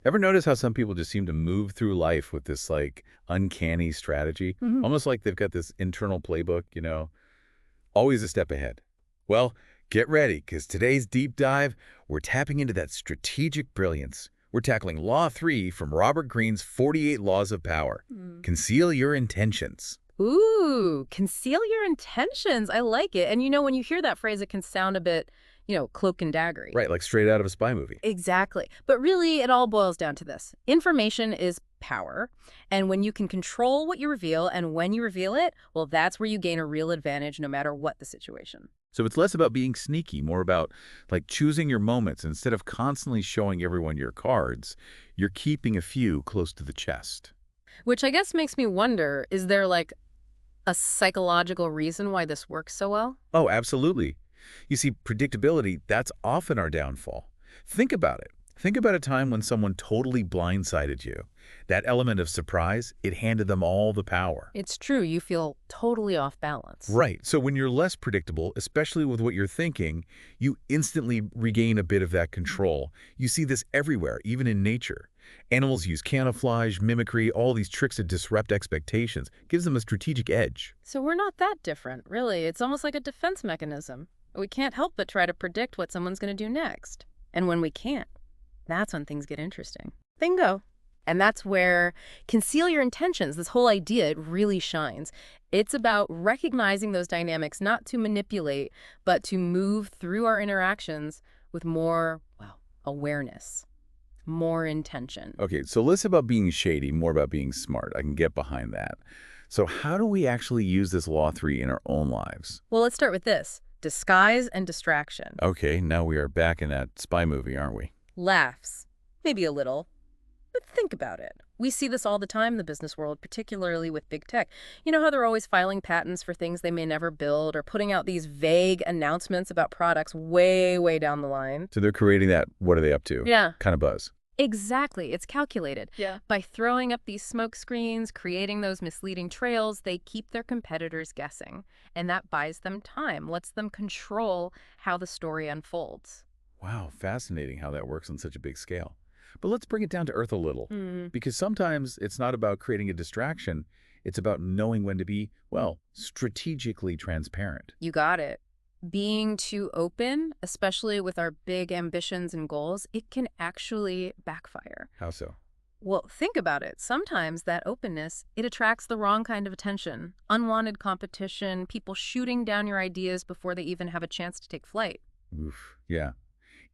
Ever notice how some people just seem to move through life with this, like, uncanny strategy? Hmm. Almost like they've got this internal playbook, always a step ahead. Well, get ready, because today's deep dive, we're tapping into that strategic brilliance. We're tackling Law 3 from Robert Greene's 48 Laws of Power. Mm. Conceal your intentions. Ooh, conceal your intentions. I like it. And when you hear that phrase, it can sound a bit, cloak and daggery. Right, like straight out of a spy movie. Exactly. But really, it all boils down to this. Information is power. And when you can control what you reveal and when you reveal it, well, that's where you gain a real advantage no matter what the situation. So it's less about being sneaky, more about, like, choosing your moments. Instead of constantly showing everyone your cards, you're keeping a few close to the chest. Which I guess makes me wonder, is there like a psychological reason why this works so well? Oh, absolutely. You see, predictability, that's often our downfall. Think about it. Think about a time when someone totally blindsided you. That element of surprise, it handed them all the power. It's true, you feel totally off balance. Right. So when you're less predictable, especially with what you're thinking, you instantly regain a bit of that control. You see this everywhere, even in nature. Animals use camouflage, mimicry, all these tricks to disrupt expectations. Gives them a strategic edge. So we're not that different, really. It's almost like a defense mechanism. We can't help but try to predict what someone's going to do next. And when we can't, that's when things get interesting. Bingo. And that's where conceal your intentions, this whole idea, it really shines. It's about recognizing those dynamics, not to manipulate, but to move through our interactions with more, well, awareness, more intention. Okay, so less about being shady, more about being smart. I can get behind that. So how do we actually use this Law 3 in our own lives? Well, let's start with this. Disguise and distraction. Okay, now we are back in that spy movie, aren't we? Laughs. Maybe a little. But think about it. We see this all the time in the business world, particularly with big tech. You know how they're always filing patents for things they may never build or putting out these vague announcements about products way, way down the line? So they're creating that, what are they up to? Yeah. Kind of buzz. Exactly. It's calculated. Yeah. By throwing up these smoke screens, creating those misleading trails, they keep their competitors guessing. And that buys them time, lets them control how the story unfolds. Wow, fascinating how that works on such a big scale. But let's bring it down to earth a little, Hmm. because sometimes it's not about creating a distraction. It's about knowing when to be, well, strategically transparent. You got it. Being too open, especially with our big ambitions and goals, it can actually backfire. How so? Well, think about it. Sometimes that openness, it attracts the wrong kind of attention. Unwanted competition, people shooting down your ideas before they even have a chance to take flight. Oof, yeah.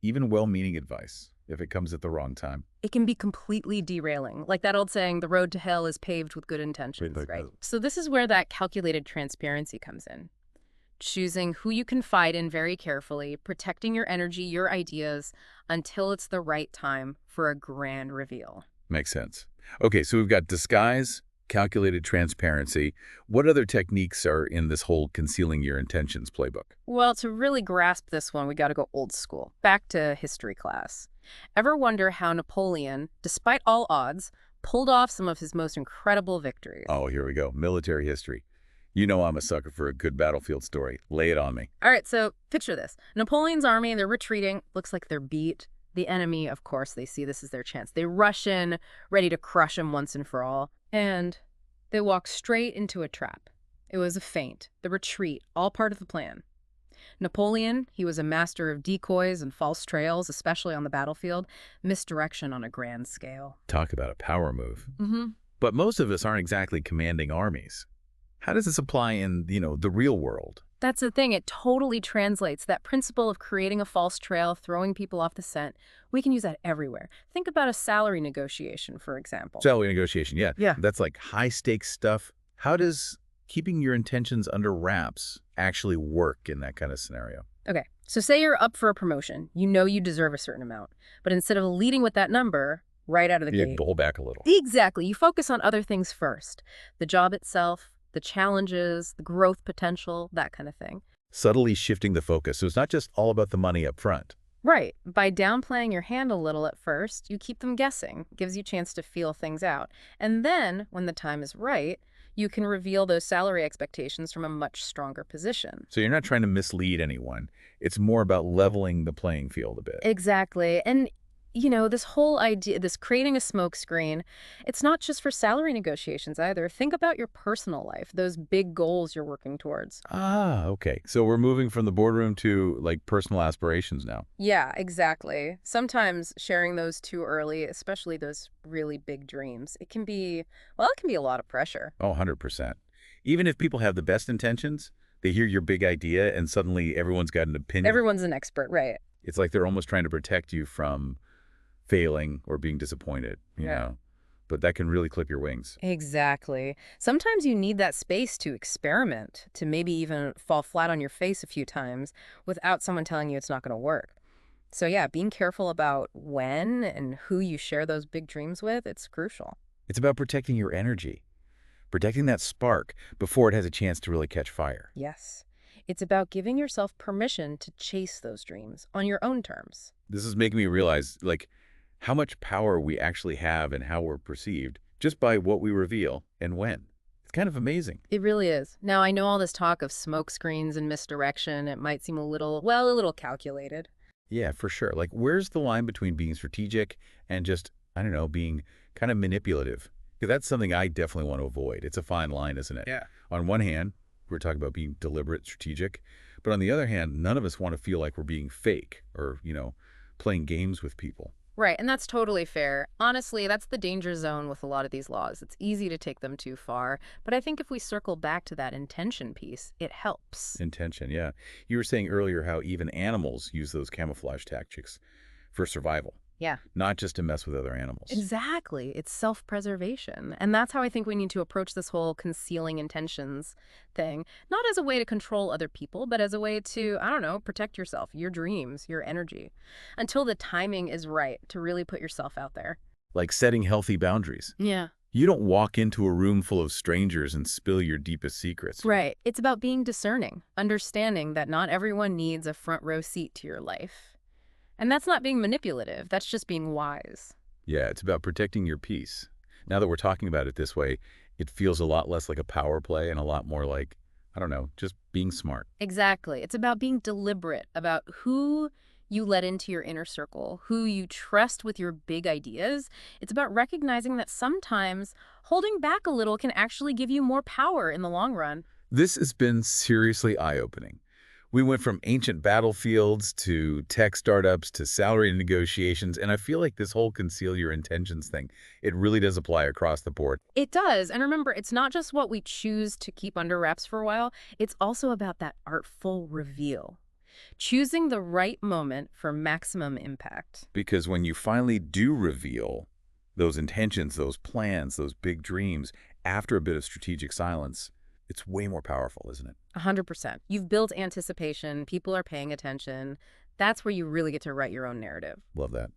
Even well-meaning advice, if it comes at the wrong time. It can be completely derailing. Like that old saying, the road to hell is paved with good intentions, like right? that. So this is where that calculated transparency comes in. Choosing who you confide in very carefully, protecting your energy, your ideas, until it's the right time for a grand reveal. Makes sense. Okay, so we've got disguise, calculated transparency. What other techniques are in this whole concealing your intentions playbook? Well, to really grasp this one, we got to go old school, back to history class. Ever wonder how Napoleon, despite all odds, pulled off some of his most incredible victories? Oh, here we go. Military history. You know I'm a sucker for a good battlefield story. Lay it on me. All right, so picture this. Napoleon's army, they're retreating. Looks like they're beat. The enemy, of course, they see this as their chance. They rush in, ready to crush him once and for all. And they walk straight into a trap. It was a feint, the retreat, all part of the plan. Napoleon, he was a master of decoys and false trails, especially on the battlefield. Misdirection on a grand scale. Talk about a power move. Mm-hmm. But most of us aren't exactly commanding armies. How does this apply in, the real world? That's the thing. It totally translates. That principle of creating a false trail, throwing people off the scent, we can use that everywhere. Think about a salary negotiation, for example. Salary negotiation, yeah. Yeah. That's like high-stakes stuff. How does keeping your intentions under wraps actually work in that kind of scenario? Okay, so say you're up for a promotion. You know you deserve a certain amount. But instead of leading with that number right out of the You gate. pull back a little. Exactly. You focus on other things first. The job itself, the challenges, the growth potential, that kind of thing. Subtly shifting the focus, so it's not just all about the money up front. Right. By downplaying your hand a little at first, you keep them guessing. Gives you a chance to feel things out. And then, when the time is right, you can reveal those salary expectations from a much stronger position. So you're not trying to mislead anyone. It's more about leveling the playing field a bit. Exactly. And This whole idea, this creating a smoke screen, it's not just for salary negotiations either. Think about your personal life, those big goals you're working towards. Ah, okay. So we're moving from the boardroom to, like, personal aspirations now. Yeah, exactly. Sometimes sharing those too early, especially those really big dreams, it can be a lot of pressure. Oh, 100%. Even if people have the best intentions, they hear your big idea and suddenly everyone's got an opinion. Everyone's an expert, right? It's like they're almost trying to protect you from failing or being disappointed, you Yeah. know? But that can really clip your wings. Exactly. Sometimes you need that space to experiment, to maybe even fall flat on your face a few times without someone telling you it's not going to work. So yeah, being careful about when and who you share those big dreams with, it's crucial. It's about protecting your energy, protecting that spark before it has a chance to really catch fire. Yes. It's about giving yourself permission to chase those dreams on your own terms. This is making me realize, like, how much power we actually have and how we're perceived just by what we reveal and when. It's kind of amazing. It really is. Now, I know all this talk of smoke screens and misdirection, it might seem a little, well, a little calculated. Yeah, for sure. Like, where's the line between being strategic and just, I don't know, being kind of manipulative? Because that's something I definitely want to avoid. It's a fine line, isn't it? Yeah. On one hand, we're talking about being deliberate, strategic. But on the other hand, none of us want to feel like we're being fake or, playing games with people. Right, and that's totally fair. Honestly, that's the danger zone with a lot of these laws. It's easy to take them too far, but I think if we circle back to that intention piece, it helps. Intention, yeah. You were saying earlier how even animals use those camouflage tactics for survival, Yeah. not just to mess with other animals. Exactly. It's self-preservation. And that's how I think we need to approach this whole concealing intentions thing. Not as a way to control other people, but as a way to, I don't know, protect yourself, your dreams, your energy, until the timing is right to really put yourself out there. Like setting healthy boundaries. Yeah. You don't walk into a room full of strangers and spill your deepest secrets. Right. It's about being discerning, understanding that not everyone needs a front row seat to your life. And that's not being manipulative. That's just being wise. Yeah, it's about protecting your peace. Now that we're talking about it this way, it feels a lot less like a power play and a lot more like, I don't know, just being smart. Exactly. It's about being deliberate about who you let into your inner circle, who you trust with your big ideas. It's about recognizing that sometimes holding back a little can actually give you more power in the long run. This has been seriously eye-opening. We went from ancient battlefields to tech startups to salary negotiations, and I feel like this whole conceal your intentions thing, it really does apply across the board. It does. And remember, it's not just what we choose to keep under wraps for a while, it's also about that artful reveal. Choosing the right moment for maximum impact. Because when you finally do reveal those intentions, those plans, those big dreams, after a bit of strategic silence, it's way more powerful, isn't it? 100%. You've built anticipation, people are paying attention. That's where you really get to write your own narrative. Love that.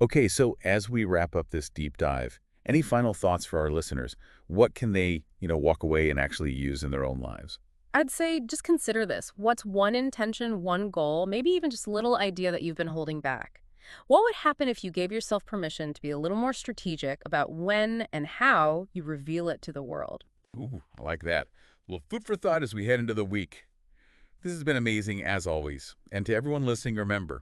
Okay, so as we wrap up this deep dive, any final thoughts for our listeners? What can they, walk away and actually use in their own lives? I'd say just consider this. What's one intention, one goal, maybe even just a little idea that you've been holding back? What would happen if you gave yourself permission to be a little more strategic about when and how you reveal it to the world? Ooh, I like that. Well, food for thought as we head into the week. This has been amazing, as always. And to everyone listening, remember,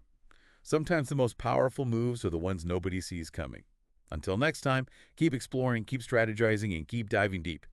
sometimes the most powerful moves are the ones nobody sees coming. Until next time, keep exploring, keep strategizing, and keep diving deep.